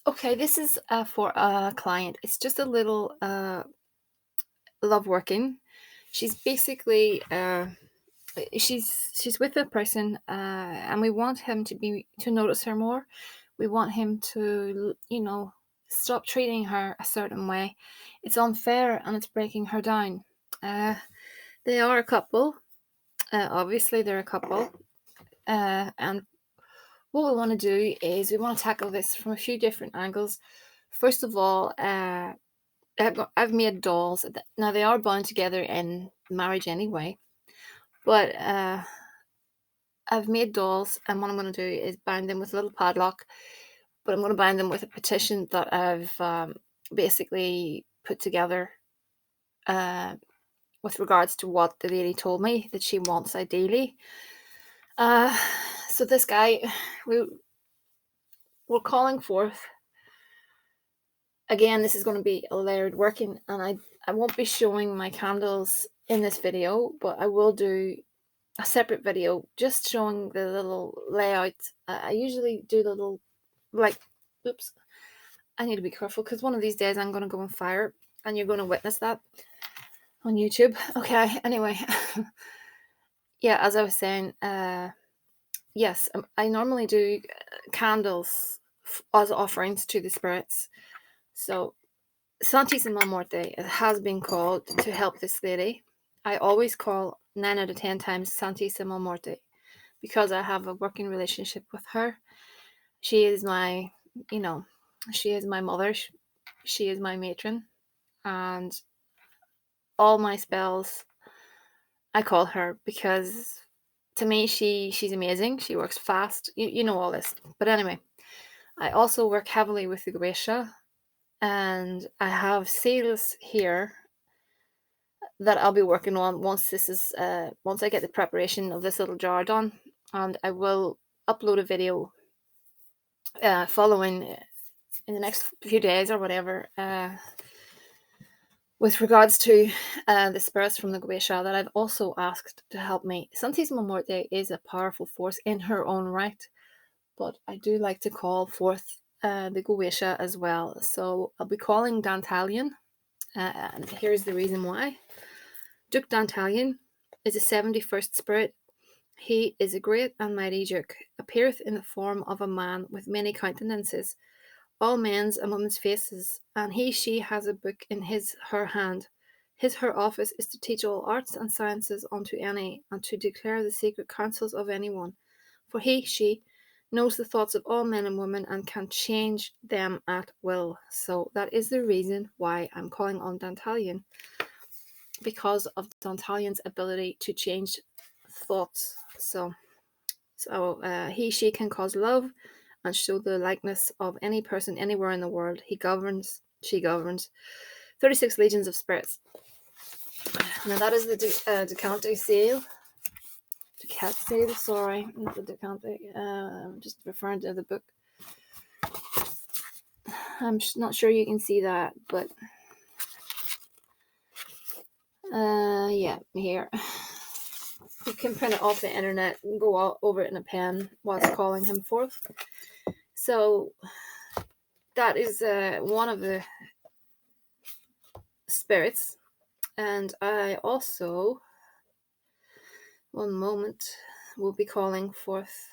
Okay, this is for a client. It's just a little love working. She's basically she's with a person, and we want him to notice her more. We want him to, stop treating her a certain way. It's unfair and it's breaking her down. Uh, they are a couple. Obviously, they're a couple. And what we want to do is we want to tackle this from a few different angles. First of all, I've made dolls. Now they are bound together in marriage anyway, but I've made dolls, and what I'm going to do is bind them with a little padlock. But I'm going to bind them with a petition that I've basically put together uh, with regards to what the lady told me that she wants ideally. Uh, so this guy, we we're calling forth again. This is going to be a layered working, and I won't be showing my candles in this video, but I will do a separate video just showing the little layout. I usually do the little, like, oops, I need to be careful because one of these days I'm going to go on fire and you're going to witness that on YouTube. Okay, anyway. Yeah, as I was saying, yes, I normally do candles as offerings to the spirits. So Santissima Morte has been called to help this lady. I always call 9 out of 10 times Santissima Morte because I have a working relationship with her. She is my, you know, she is my mother. She is my matron. And all my spells, I call her because to me, she's amazing. She works fast. You know all this. But anyway, I also work heavily with the Goetia. And I have seals here that I'll be working on once I get the preparation of this little jar done, and I will upload a video following in the next few days or whatever with regards to the spirits from the Goetia that I've also asked to help me. Santissima Morte is a powerful force in her own right, but I do like to call forth the Goetia as well. So I'll be calling Dantalion, and here's the reason why. Duke Dantalion is a 71st spirit. He is a great and mighty duke, appeareth in the form of a man with many countenances, all men's and women's faces, and she has a book in her hand. Her office is to teach all arts and sciences unto any, and to declare the secret counsels of any one. For she knows the thoughts of all men and women and can change them at will. So that is the reason why I'm calling on Dantalion, because of Dantalion's ability to change thoughts. So she can cause love and show the likeness of any person anywhere in the world. She governs 36 legions of spirits. Now that is the Decante seal. Decante seal, sorry, not the Decante. I'm just referring to the book. I'm not sure you can see that, but yeah, here. You can print it off the internet and go all over it in a pen whilst calling him forth. So that is one of the spirits. And I also, one moment, will be calling forth.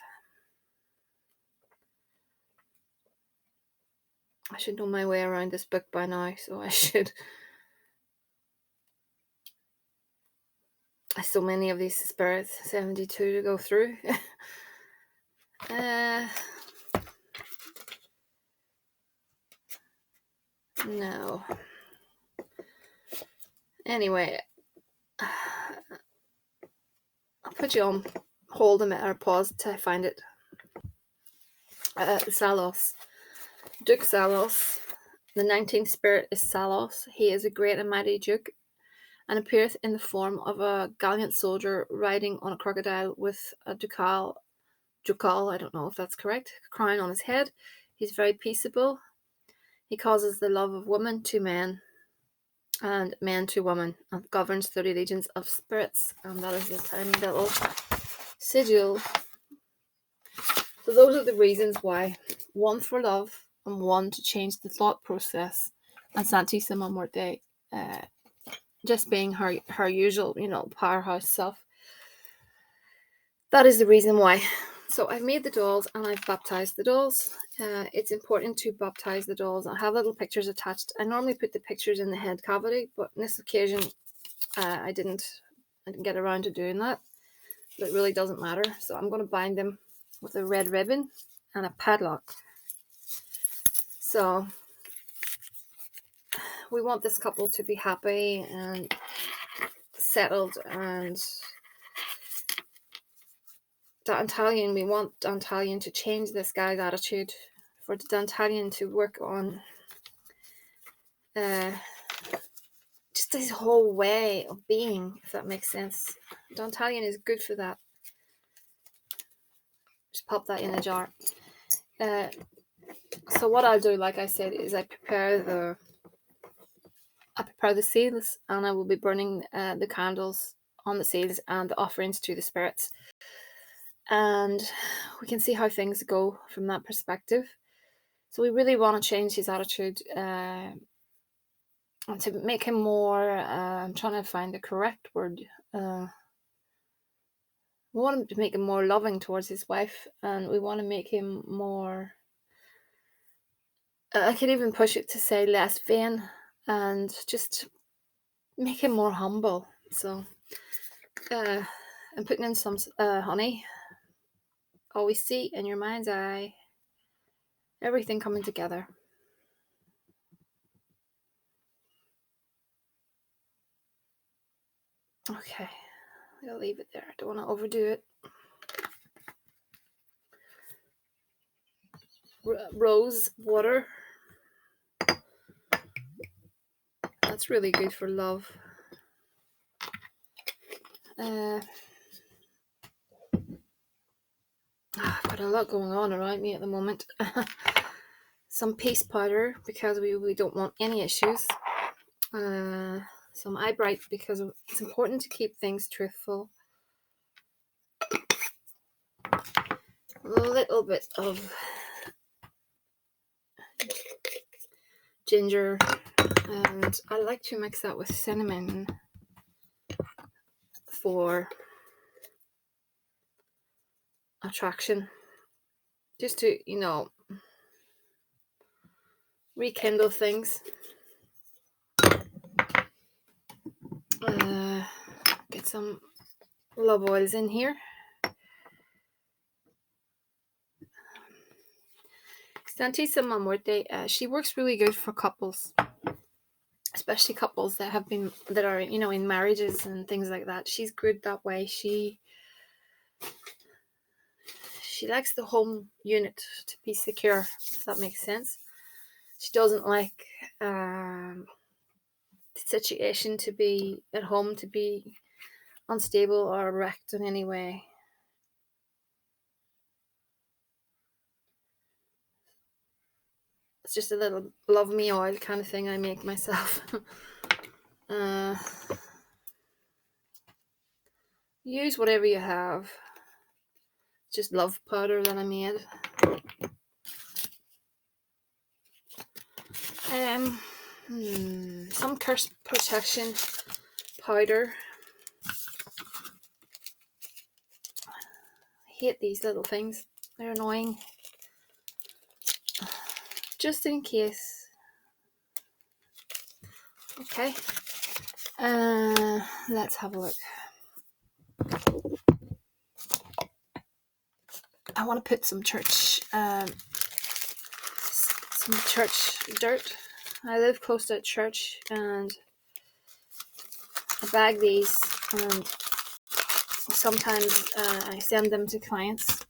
I should know my way around this book by now, so I should. So many of these spirits, 72 to go through. No. Anyway, I'll put you on hold a minute or pause till I find it. Salos. Duke Salos. The 19th spirit is Salos. He is a great and mighty duke and appeareth in the form of a gallant soldier riding on a crocodile with a ducal, I don't know if that's correct, crown on his head. He's very peaceable. He causes the love of woman to men and men to woman, and governs 30 legions of spirits. And that is the tiny little sigil. So those are the reasons why. One for love, and one to change the thought process, and Santissima Morte just being her usual, powerhouse self. That is the reason why. So I've made the dolls and I've baptized the dolls. It's important to baptize the dolls. I have little pictures attached. I normally put the pictures in the head cavity, but on this occasion I didn't get around to doing that. But it really doesn't matter. So I'm going to bind them with a red ribbon and a padlock. So we want this couple to be happy and settled, and Dantalion, we want Dantalion to change this guy's attitude, for Dantalion to work on just his whole way of being, if that makes sense. Dantalion is good for that. Just pop that in a jar. So what I'll do, like I said, is I prepare the seals, and I will be burning the candles on the seals and the offerings to the spirits. And we can see how things go from that perspective. So we really want to change his attitude and to make him more, I'm trying to find the correct word. We want him to make him more loving towards his wife, and we want to make him more, I could even push it to say less vain, and just make him more humble. So I'm putting in some honey. Always see in your mind's eye everything coming together. Okay, I'll leave it there. I don't want to overdo it. Rose water. That's really good for love. I've got a lot going on around me at the moment. Some peace powder, because we don't want any issues. Some eye bright, because it's important to keep things truthful. A little bit of ginger, and I like to mix that with cinnamon for attraction, just to rekindle things. Get some love oils in here. Santissima Morte, she works really good for couples, especially couples that are in marriages and things like that. She's good that way. She likes the home unit to be secure, if that makes sense. She doesn't like the situation to be at home to be unstable or wrecked in any way. It's just a little love me oil kind of thing I make myself. Use whatever you have. Just love powder that I made. Some curse protection powder. I hate these little things. They're annoying. Just in case. Okay. Let's have a look. I want to put some church dirt. I live close to a church, and I bag these, and sometimes I send them to clients.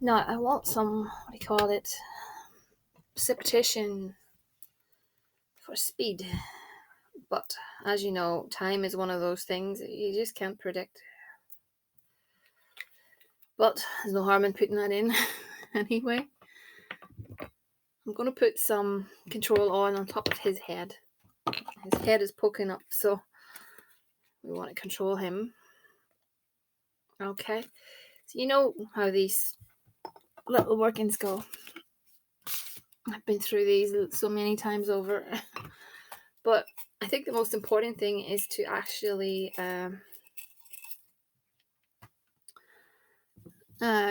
No, I want some, what do you call it, precipitation for speed. But as you know, time is one of those things you just can't predict. But there's no harm in putting that in anyway. I'm going to put some control oil on top of his head. His head is poking up, so we want to control him. Okay, so you know how these little workings go. I've been through these so many times over. But I think the most important thing is to actually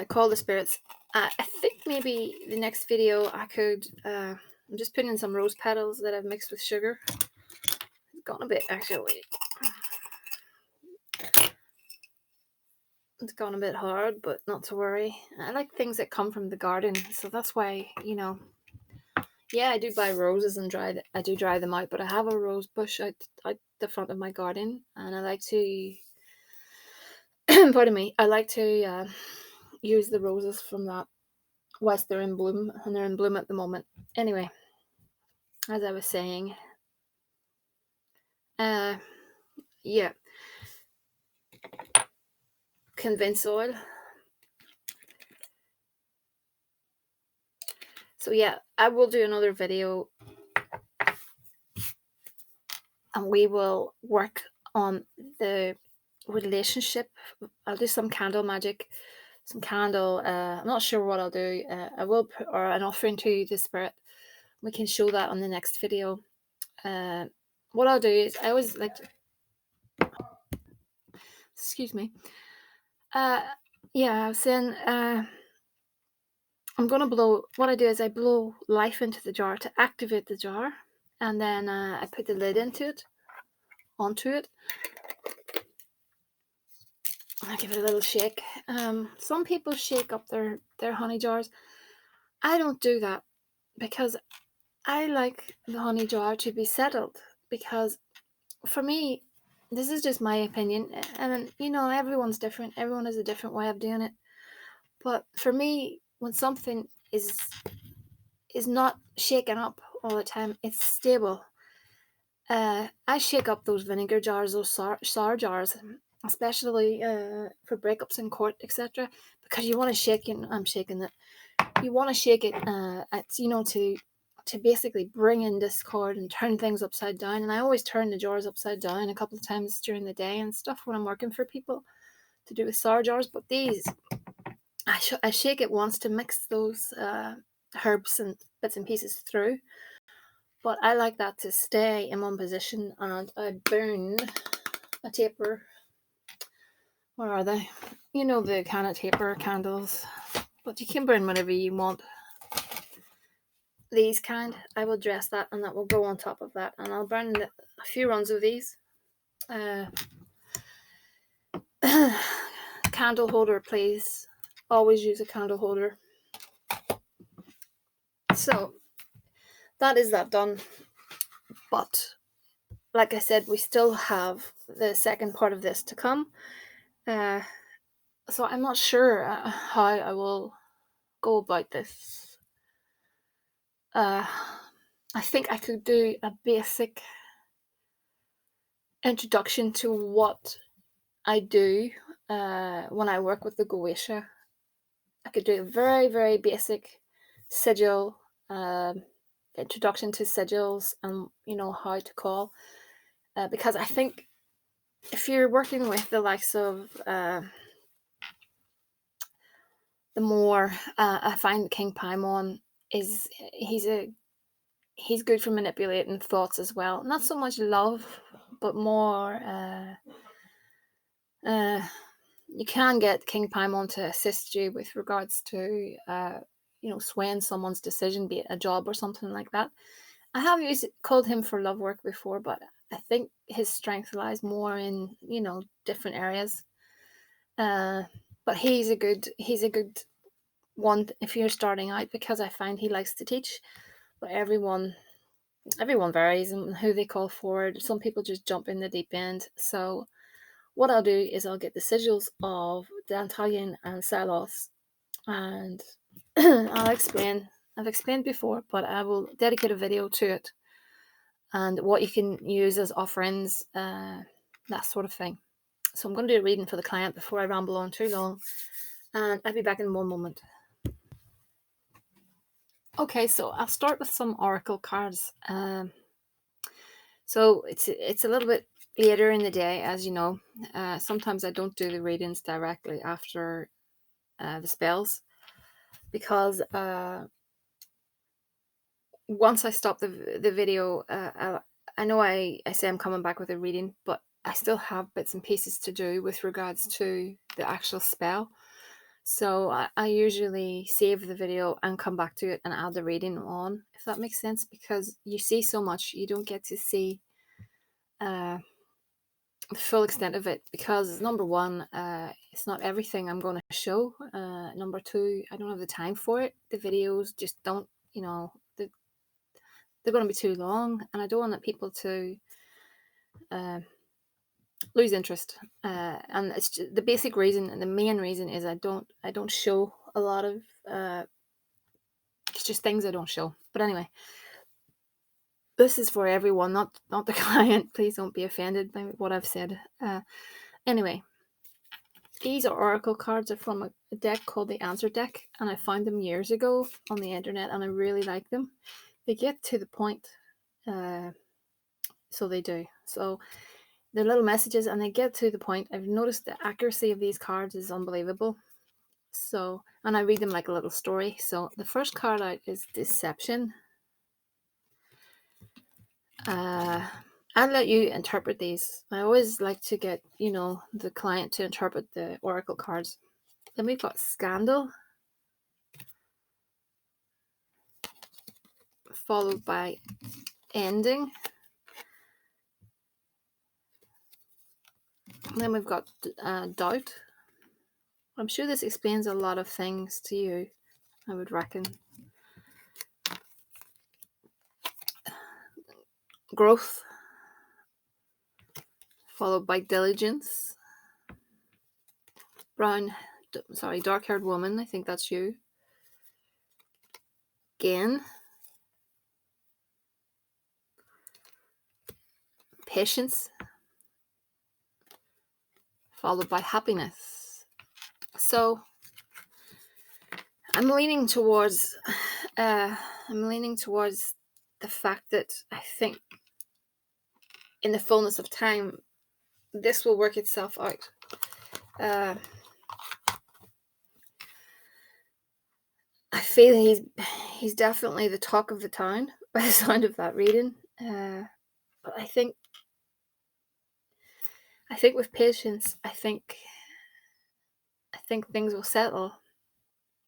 call the spirits. I think maybe the next video I could, I'm just putting in some rose petals that I've mixed with sugar. It's gone a bit, actually. It's gone a bit hard, but not to worry. I like things that come from the garden, so that's why, yeah, I do buy roses and I do dry them out, but I have a rose bush out the front of my garden, and I like to, pardon me, I like to use the roses from that whilst they're in bloom, and they're in bloom at the moment. Anyway, as I was saying, yeah, convince oil. So yeah, I will do another video, and we will work on the relationship. I'll do some candle magic, some candle. I'm not sure what I'll do. I will put or an offering to the spirit. We can show that on the next video. What I'll do is I always like to, excuse me. Yeah, I was saying. I'm gonna blow. What I do is I blow life into the jar to activate the jar, and then I put the lid onto it. I give it a little shake. Some people shake up their honey jars. I don't do that because I like the honey jar to be settled. Because for me, this is just my opinion, and everyone's different. Everyone has a different way of doing it. But for me, when something is not shaken up all the time, it's stable. I shake up those vinegar jars, those sour jars, especially for breakups in court, etc. Because you want to shake it. I'm shaking it. You want to shake it, to basically bring in discord and turn things upside down. And I always turn the jars upside down a couple of times during the day and stuff when I'm working for people to do with sour jars. But these, I shake it once to mix those herbs and bits and pieces through. But I like that to stay in one position, and I burn a taper. Where are they? You know, the kind of taper candles, but you can burn whatever you want. These kind, I will dress that, and that will go on top of that, and I'll burn a few runs of these. Candle holder, please. Always use a candle holder. So that is that done. But like I said, we still have the second part of this to come. So I'm not sure how I will go about this. I think I could do a basic introduction to what I do when I work with the Goetia. I could do a very, very basic sigil introduction to sigils, and how to call, because I think if you're working with the likes of the more I find King Paimon he's good for manipulating thoughts as well. Not so much love, but more you can get King Paimon to assist you with regards to swaying someone's decision, be it a job or something like that. I have called him for love work before, but I think his strength lies more in different areas. But he's a good one if you're starting out, because I find he likes to teach, but everyone varies in who they call forward. Some people just jump in the deep end. So what I'll do is I'll get the sigils of Dantalion and Salos, and I'll explain. I've explained before, but I will dedicate a video to it and what you can use as offerings, that sort of thing. So I'm going to do a reading for the client before I ramble on too long, and I'll be back in one moment. Okay, so I'll start with some oracle cards. So it's a little bit later in the day, as you know. Sometimes I don't do the readings directly after the spells, because once I stop the video, I know I say I'm coming back with a reading, but I still have bits and pieces to do with regards to the actual spell. So I usually save the video and come back to it and add the reading on, if that makes sense, because you see so much, you don't get to see the full extent of it, because number one, it's not everything I'm going to show. Number two, I don't have the time for it. The videos just don't, they're going to be too long, and I don't want people to lose interest. And it's just, the basic reason and the main reason is I don't show a lot of. It's just things I don't show. But anyway, this is for everyone, not the client. Please don't be offended by what I've said. Anyway, these are oracle cards. Are from a deck called the Answer Deck, and I found them years ago on the internet, and I really like them. They get to the point, so they do. So they're little messages, and they get to the point. I've noticed the accuracy of these cards is unbelievable. So, and I read them like a little story. So the first card out is Deception. I'll let you interpret these. I always like to get, the client to interpret the oracle cards. Then we've got Scandal, followed by Ending. And then we've got Doubt. I'm sure this explains a lot of things to you, I would reckon. Growth, followed by Diligence. Dark-haired woman, I think that's you. Gain. Patience, followed by Happiness. So I'm leaning towards the fact that I think in the fullness of time this will work itself out. I feel he's definitely the talk of the town by the sound of that reading. But I think with patience, I think things will settle.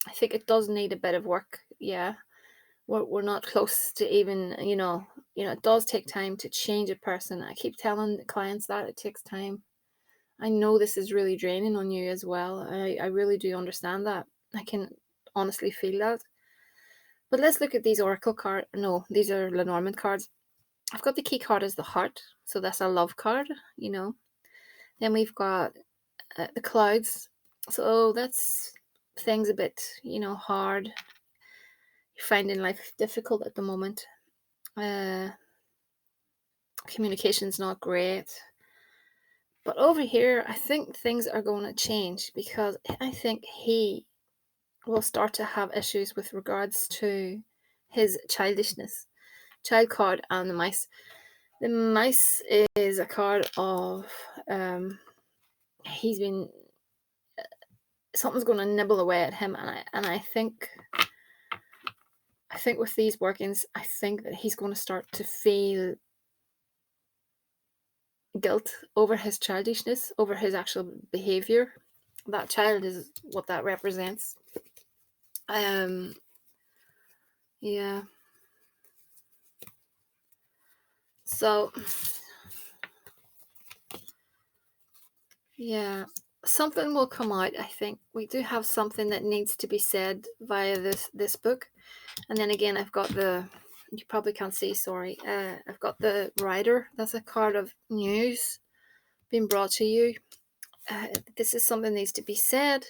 I think it does need a bit of work. Yeah, we're not close to even, it does take time to change a person. I keep telling the clients that it takes time. I know this is really draining on you as well. I really do understand that. I can honestly feel that. But let's look at these oracle cards. No, these are Lenormand cards. I've got the key card as the Heart, so that's a love card, Then we've got the Clouds, so that's things a bit, hard. You're finding life difficult at the moment. Communication's not great. But over here, I think things are going to change, because I think he will start to have issues with regards to his childishness. Child card and the Mice. The Mice is a card of he's been something's going to nibble away at him, and I think with these workings, I think that he's going to start to feel guilt over his childishness, over his actual behavior. That child is what that represents. Yeah. So, yeah, something will come out. I think we do have something that needs to be said via this book. And then again, I've got you probably can't see, sorry. I've got the Rider. That's a card of news being brought to you. This is something that needs to be said.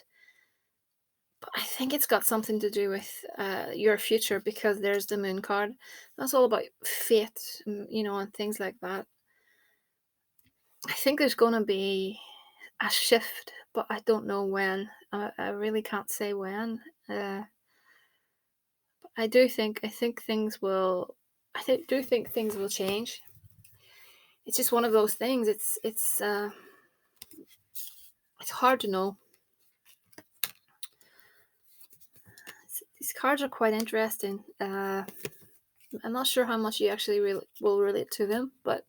But I think it's got something to do with your future, because there's the Moon card. That's all about fate, and things like that. I think there's going to be a shift, but I don't know when. I really can't say when. I think things will. Do think things will change. It's just one of those things. It's hard to know. These cards are quite interesting. I'm not sure how much you actually will relate to them, but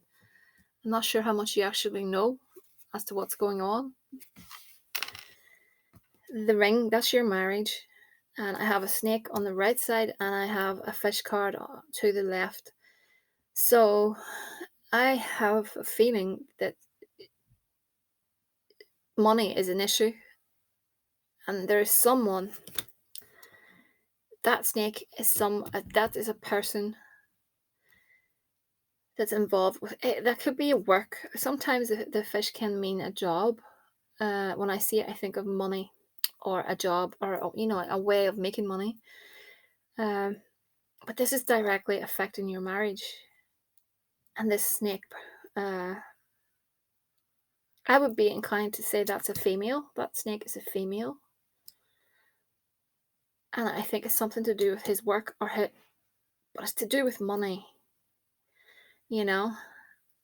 I'm not sure how much you actually know as to what's going on. The ring, that's your marriage. And I have a snake on the right side and I have a fish card to the left. So I have a feeling that money is an issue. And there is someone, that snake is that is a person that's involved with it. That could be a work. Sometimes the fish can mean a job. When I see it, I think of money or a job or, a way of making money. But this is directly affecting your marriage. And this snake, uh, I would be inclined to say that's a female. That snake is a female. And I think it's something to do with his work but it's to do with money, you know?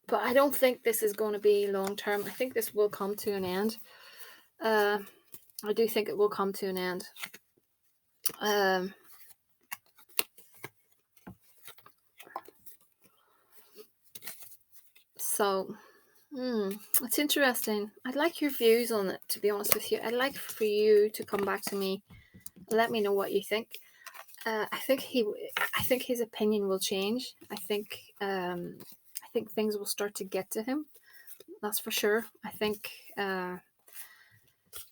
But I don't think this is going to be long term. I think this will come to an end. I do think it will come to an end. So, it's interesting. I'd like your views on it, to be honest with you. I'd like for you to come back to me and let me know what you think. I think his opinion will change. I think things will start to get to him. That's for sure. I think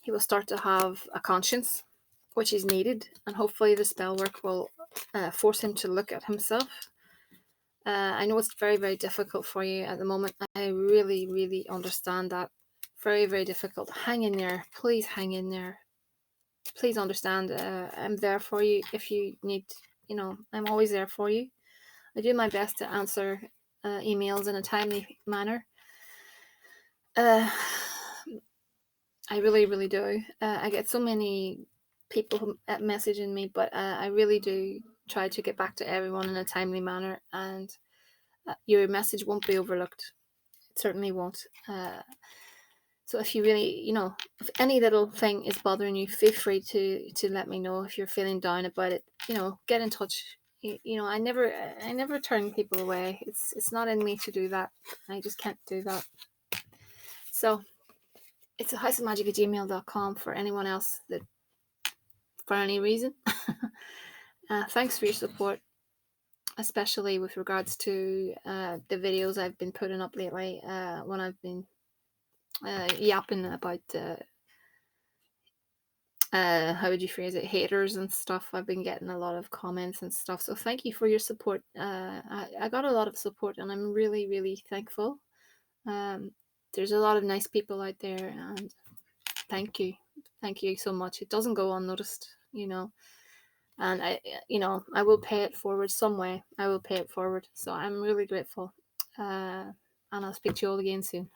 he will start to have a conscience, which is needed, and hopefully the spell work will force him to look at himself. I know it's very, very difficult for you at the moment. I really, really understand that. Very, very difficult. Hang in there. Please hang in there. Please understand. I'm there for you if you need, I'm always there for you. I do my best to answer emails in a timely manner. I really, really do. I get so many people messaging me, but I really do try to get back to everyone in a timely manner, and your message won't be overlooked. It certainly won't. So if you really, if any little thing is bothering you, feel free to let me know. If you're feeling down about it, get in touch. I never turn people away. It's not in me to do that. I just can't do that. So it's a thehouseofmagick@gmail.com for anyone else that, for any reason. Thanks for your support, especially with regards to the videos I've been putting up lately, when I've been yapping about how would you phrase it, haters and stuff. I've been getting a lot of comments and stuff, so thank you for your support. I got a lot of support and I'm really, really thankful. There's a lot of nice people out there, and thank you so much. It doesn't go unnoticed, and I will pay it forward some way. I will pay it forward, so I'm really grateful. And I'll speak to you all again soon.